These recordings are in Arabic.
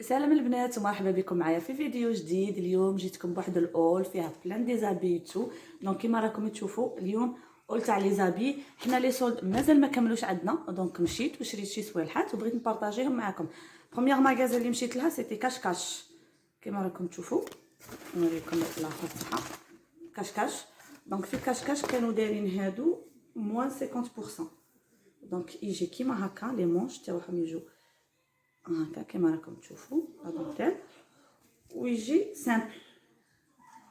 سلام البنات ومرحبا بكم معايا في فيديو جديد. اليوم جيتكم بواحد الاول فيها بلان دي زابيتو. دونك كيما راكم تشوفوا اليوم اول تاع لي زابي، حنا لي سولد مازال ما كملوش عندنا. دونك مشيت وشريت شي صوالحات وبغيت نبارطاجيهم معكم. بروميير ماغازا اللي مشيت لها سيتي كاش كيما راكم تشوفوا. نوريكم لاخر تاعها كاش. دونك في كاش كانوا دايرين هادو موان 50%. دونك يجي كيما هكا لي مونش تاعهم يجوا هكا كيما راكم تشوفوا لا دونتيل، ويجي سامبل.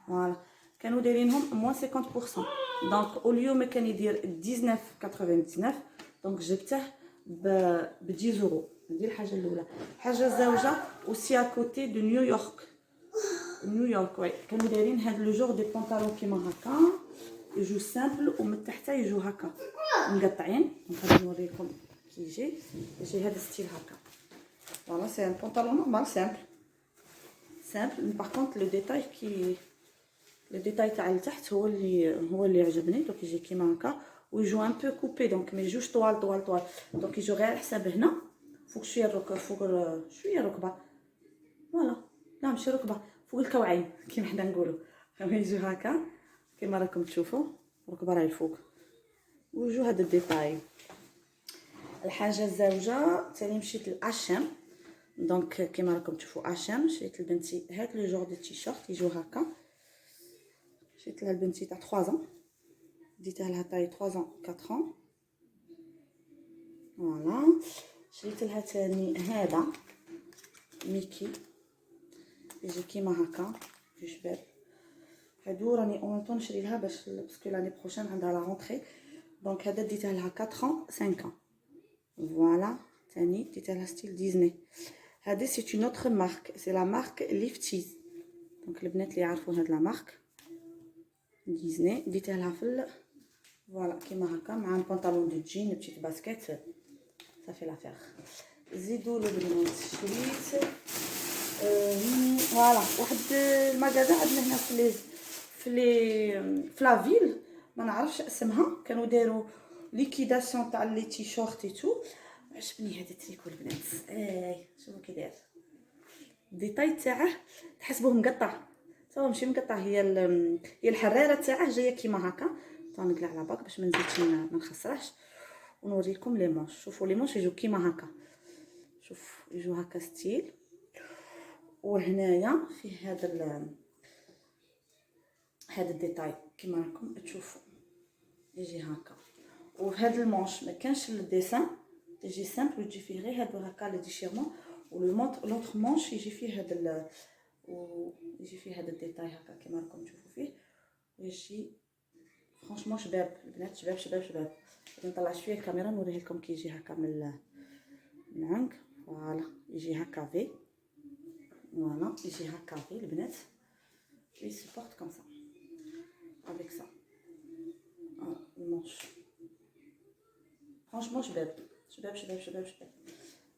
فوالا كانوا دايرينهم موان 50%. دونك اوليو ما كان يدير 19.99 دونك جبته ب 10 يورو. هذه الحاجه الاولى. الحاجه الزوجه وسي كوتي دو نيويورك وي كانوا دايرين هاد لو جور دي بونطالون كيما هكا يجوا سامبل ومن تحت يجوا هكا مقطعين. نقدر نوريكم كي يجي هذا ستيل هكا. فوالا سي ان بونطالون نورمال سامبل باغ كونط لو ديتاي تاع التحت هو اللي عجبني. دونك يجي كيما هكا ويجو ان بو كوبي، دونك ما يجوش طوال دونك يجو غير على حساب هنا فوق شويه شويه ركبه. فوالا لا ماشي ركبه، فوق الكوعين كيما حنا نقولوا. يجو هكا كيما راكم تشوفوا ركبه راهي الفوق ويجو هذا الديتاي. الحاجه الزوجه ثاني مشيت لاشام. دونك كيما راكم تشوفوا اشام شريت لبنتي هاد لو جور دو تيشيرت يجو هكا. شريت لها لبنتي تاع 3 ans، ديتها لها تاي 3 ans 4 ans. فوالا شريت لها ثاني هذا ميكي يجي كيما هكا في شباب. هادو راني اونطون نشري لها باش باسكو لاني بروشين عندها لا رونطري. دونك هذا ديتها لها 4 ans 5 ans. فوالا ثاني ديتها لها ستيل ديزني. هذه سي اون اوتر مارك، سي لا مارك ليفتيز. دونك البنات اللي يعرفوا هاد لا مارك ديزني ديتها لها في فوالا كيما هكا مع ان بنطلون دو جين بتيت باسكيت صافي لافير. زيدوا البنات شريت فوالا واحد المغازا عندنا هنا في لافيل ما نعرفش اسمها، كانوا داروا ليكيداسيون تاع لي تيشورت اي تو. عجبني هذا التريكو البنات. شوفوا كي داير الديتاي تاعه تحسبوه مقطع، هو ماشي مقطع، هي الحراره تاعه جايه كيما هكا. نقلع على باك باش ما نزيدش ما نخسرهش. ونوريكم لي مونش. شوفوا لي مونش يجوا كيما هكا، شوف يجوا هكا ستيل. وهنايا فيه هذا الديتاي كيما راكم تشوفوا يجي هكا. وهذا المونش ما كانش الديسان، تجي سامبل وتجي فيه غير هادو هكا لي ديشيرمون. لوطر مونش يجي فيه هذا يجي فيه هذا الديتاي هكا كيما راكم تشوفوا فيه. ويجي فرانشمون شباب البنات شباب. نطلع شويه الكاميرا نوريه لكم كي يجي هكا من عنق. فوالا يجي هكا في، فوالا يجي هكا في البنات وي سيبورت كوم سا افيك سا المونش. فرانشمون شباب.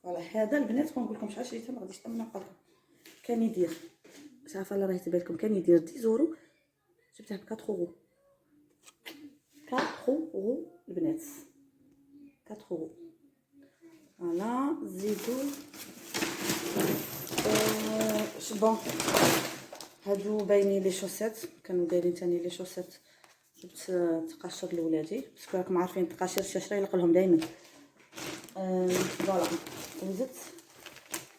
فوالا هذا البنات نقول لكم شحال شريته ما غاديش نقول لكم. كان يدير مش عارفه لا راه تبان لكم، كان يدير 10 يورو جبته ب 4 يورو. 4 يورو البنات 4 يورو. فوالا زيدوا بون هادو باينين لي شوسيت. كانوا دايرين ثاني لي شوسيت جبت تقاشر لولادي باسكو راكم عارفين التقاشير الشاشره يلق لهم دائما. فوالا وزدت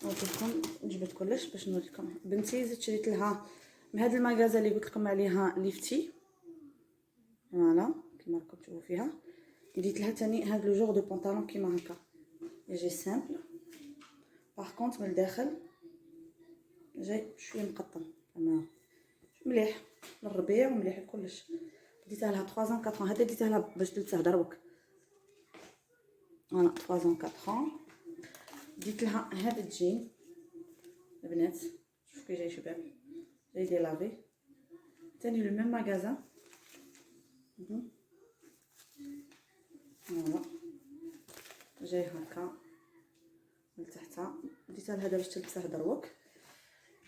نوريكم جبت كلش باش نوريكم. بنتي زدت شريت لها من هاد المغازه اللي قلت لكم عليها ليفتي. فوالا كيما راكم تشوفوا فيها. ديت لها ثاني هاد لو جور دو بونطالون كيما هكا يجي سامبل. باغ كونط من الداخل جاي شويه مقطن انا مليح للربيع ومليح لكلش. ديتها لها 3 ans 4 ans. هذا ديتها لها باش تلبسه دروك. انا 3 ans 4 ans. ديت لها هذا الجين البنات شوفوا كي جاي شباب جاي دي لافي ثاني لو ميم ماغازا. فوالا جاي هكا من تحت. ديتها لها باش تلبسه دروك.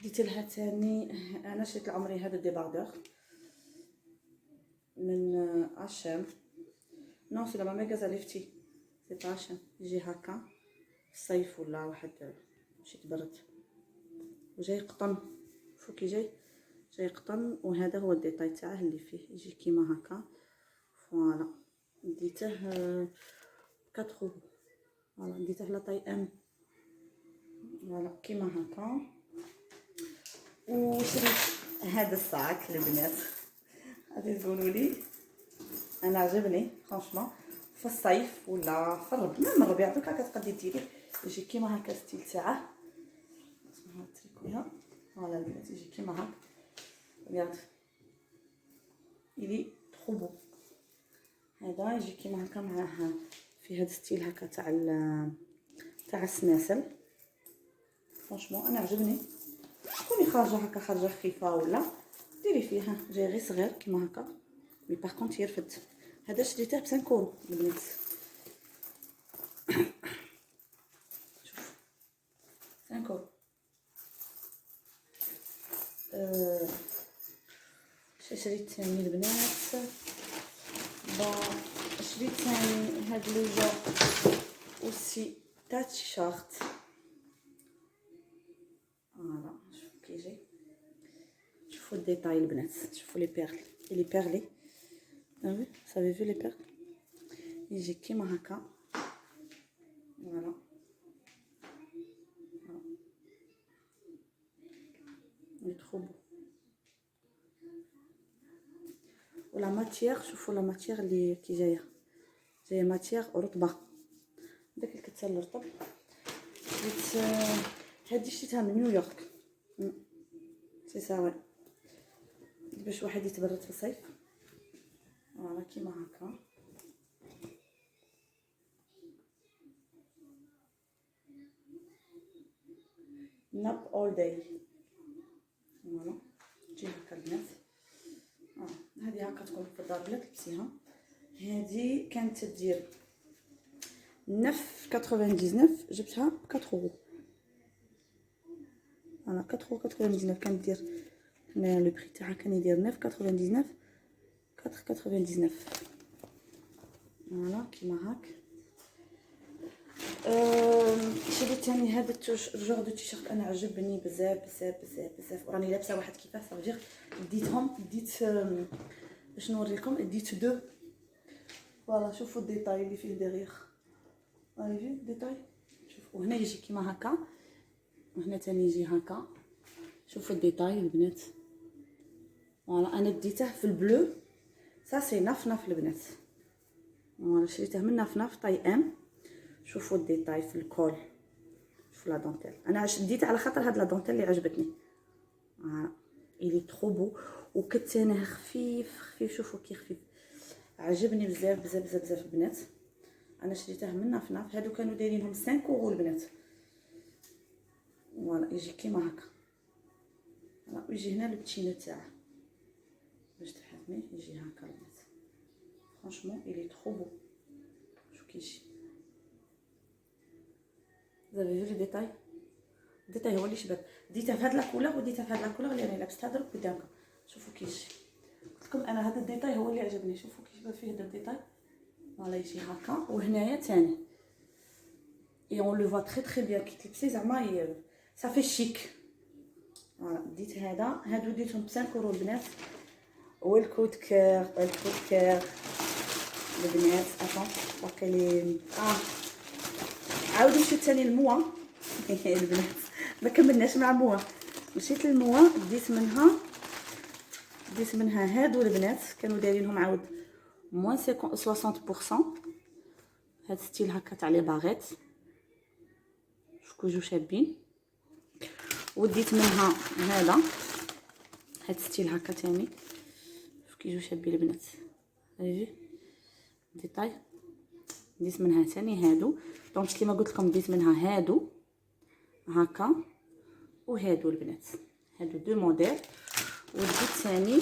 ديت لها ثاني انا شريت لعمري هذا ديباردور من اشام. نو سي لا ماغازا ليفتي سي اشام. يجي هكا الصيف ولا واحد ماشي تبرد وجاي قطن. شوفوا كي جاي قطن. وهذا هو الديتاي تاعه اللي فيه يجي كيما هكا. فوالا ديته 4 رو. فوالا ديته لا طاي ام. فوالا كيما هكا. وشريت هذا الصاك البنات. غادي تقولوا لي انا عجبني فرانشمون في الصيف ولا في الربيع. من الربيع دوكا كتقدري ديريه يجي كيما هكا ستيل تاعه. اسمها تريكويا. فوالا البنات يجي كيما هكا. رياض الي ترو بو. هذا يجي كيما هكا معاه في هذا ستيل هكا تاع السناسل. فرانشمون انا عجبني. كوني خارجه هكا خارجه خفيفه ولا ديري فيها جاي غير صغير كيما هكا. مي باغ كونط يرفد. هذا شريته ب 5 اورو البنات. شوف 5 اورو. شريت ثاني البنات. شريت ثاني هاد لو جور اوسي تاع تيشيرت. فوالا شوفوا كي يجي. شوفوا الديتاي البنات. شوفوا لي بيرل لي بيرلي. oui ça avez vu les perles. يجي كيما هكا. فوالا لي ترو بو. ولا ماتيير. شوفوا لا ماتيير اللي كي جايه ماتيير رطبه. داك الكتان الرطب. هادي شريتها من نيويورك. سي سا باش واحد يتبرد في الصيف. فوالا كيما هكا. ناب اول داي. فوالا تجي هكا البنات. هذه هكا تكون في الدار بلا تلبسيها. هذه كانت تدير 9.99 جبتها ب 4 اورو. فوالا 4.99 كانت دير. هنا لو بري تاعها كان يدير 9.99 4.99. فوالا كيما هاك. شريت ثاني هذا الجور دو تيشيرت. انا عجبني بزاف وراني لابسه واحد كيفاه صافي. ديت باش نوريكم. ديت 2. فوالا شوفوا الديتاي اللي فيه ديغيغ. هاي الديتاي. شوفوا هنا يجي كيما هكا. وهنا ثاني يجي هكا. شوفوا الديتاي البنات. فوالا انا ديته في البلو. سا سي ناف البنات. فوالا شريته من ناف طاي ام. شوفوا الديتاي في الكول. شوفوا لا دونتيل. انا ديت على خاطر هاد لا دونتيل اللي عجبتني. الي ترو بو. وكتانه خفيف. شوفوا كي خفيف. عجبني بزاف البنات. انا شريته من ناف. هادو كانوا دايرينهم 5 اورو البنات. فوالا يجي كيما هكا. فوالا ويجي هنا البتينو تاعه باش تحميه. يجي هكا البنات. فرانشمون الي ترو بو. شوف كيجي. زافي في ديتاي. الديتاي هو اللي شباب. ديتها في هاد لا كولور وديتها في هاد لا كولور اللي راني لابستها درك قدامكم. شوفوا كيجي. قلت لكم انا هذا الديتاي هو اللي عجبني. شوفوا كي شباب فيه هذا الديتاي. فوالا يجي هكا. وهنايا ثاني اي اون لو فوا تري بيان كي تلبسي زعما صافي شيك. فوالا ديت هادو ديتهم ب 5 اورو البنات. والكود كير البنات. اتون باقي لي عاودوا مشيت ثاني للموا. البنات ما كملناش مع موا. مشيت للموا ديت منها هادو البنات. كانوا دايرينهم عاود موان 60%. هاد ستيل هكا تاع لي باغيت. شكون جو شابين. وديت منها هذا. هاد ستيل هكا تاني. شوف كي جو شابين البنات. هاجي ديتاي. ديت منها ثاني هادو. دونك كيما قلت لكم ديت منها هادو هكا وهادو البنات. هادو 2 موديل. وديت ثاني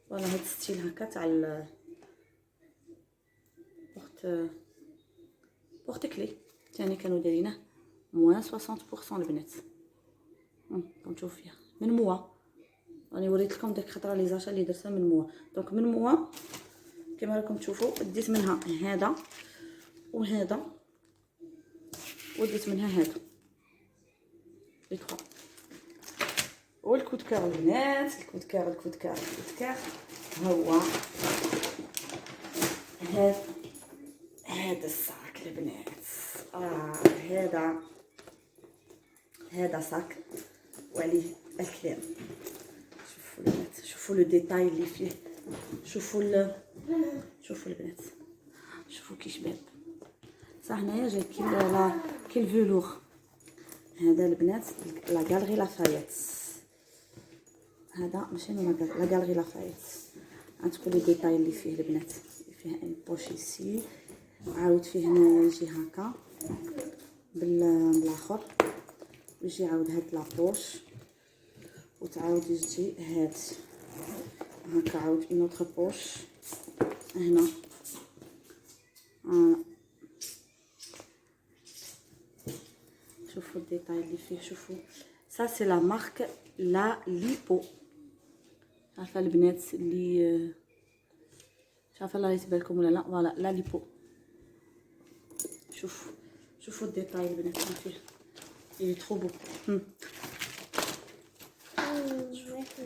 فوالا هاد ستيل هكا تاع بورت كلي ثاني كانوا دايرينه موان 60% البنات. كنشوف فيها من موا. راني وريت لكم ديك الخطره لي زاشا اللي درتها من موا. دونك من موا كما راكم تشوفوا ديت منها هذا وهذا. وديت منها هذا لي 3. والكود كار البنات، الكود كار هو هذا الصاك البنات. هذا صاك وعليه الكلام. شوفوا البنات، شوفوا لو ديتاي اللي فيه، شوفوا البنات، شوفوا كي شباب. صح هنايا جاي كي الفلوغ. هذا البنات لا غاليري لافايت، هذا ماشي لا غاليري لافايت. عندكم لي ديتاي اللي فيه البنات، فيه ان بوش ايسي، عاود فيه هنايا يجي هكا بالاخر، ويجي عاود هاد لابوش، وتعاود يجي هاد هكا عاود اون اوتر بوش هنا. شوفوا الديتاي اللي فيه، شوفوا سا سي لا مارك لا ليبو. عارفه البنات اللي مش عارفه لا يتبان لكم ولا لا، فوالا لا ليبو. شوفوا الديتاي البنات اللي فيه، اللي ترو بو.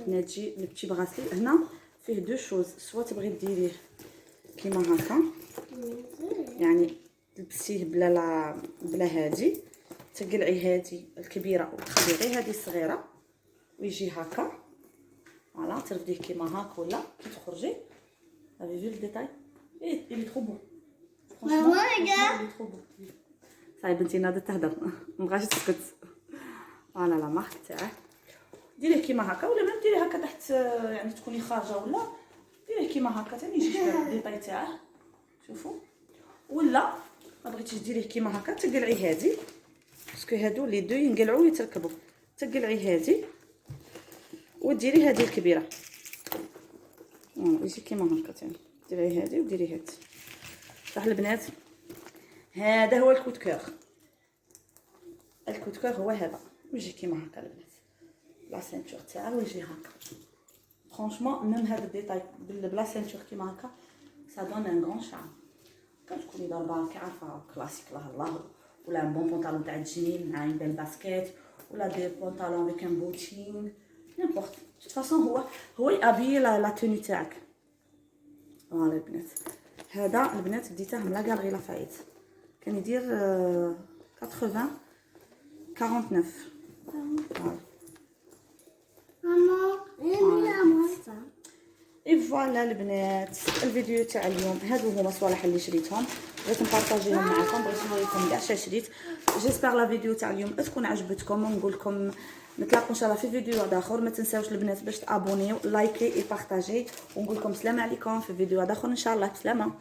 هنا تجي البتي بغاسلي. هنا فيه دو شوز، سوا تبغي ديريه كيما هكا، يعني تلبسيه بلا هادي، تقلعي هادي الكبيره وتخلي غير هادي الصغيره ويجي هكا. فوالا ترفديه كيما هكا، ولا كي تخرجي هذي جوج ديتاي. اللي ترو بون اللي ترو بون. صاي بنتي ناضت تهضر مابغاش تسكت. فوالا لا مارك تاعه، ديريه كيما هكا، ولا ميم ديريه هكا تحت، يعني تكوني خارجه ولا ديريه كيما هكا تاني يجي شباب الديتاي تاعه. شوفوا، ولا ما بغيتيش ديريه كيما هكا تقلعي هادي، باسكو هادو لي دو ينقلعوا ويتركبوا. تقلعي هادي وديري هادي الكبيره، يجي كيما هكا تاني. ديري هادي وديري هادي. صح البنات، هذا هو الكود كور. الكود كور هو هذا، ويجي كيما هكا البنات، لا سينتور تاعو ويجي هكا. فرانشمون ميم هذا الديتاي بلا سينتور كيما هكا سا دون ان غون شارم. كتكوني ضاربه كعارفه كلاسيك الله، ولا ان بون بونطالون تاع الجيم مع بال باسكيت، ولا دي بونطالون افيك ان بوتين نيمبورط. دو فاصون هو يابي لا توني تاعك. فوالا البنات، هذا البنات ديته من لا غاليري لافايت، كان يدير 80 49. اي فوالا البنات، الفيديو تاع اليوم هادو هما الصوالح اللي شريتهم، بغيت نبارطاجيهم معكم، بغيت نوريكم كاع شريت. جيسبر لا فيديو تاع اليوم تكون عجبتكم، ونقول لكم نتلاقاو ان شاء الله في فيديو اخر. ما تنساوش البنات باش تابونيو لايكي اي بارطاجي، ونقول لكم السلام عليكم في فيديو اخر ان شاء الله. بسلامه.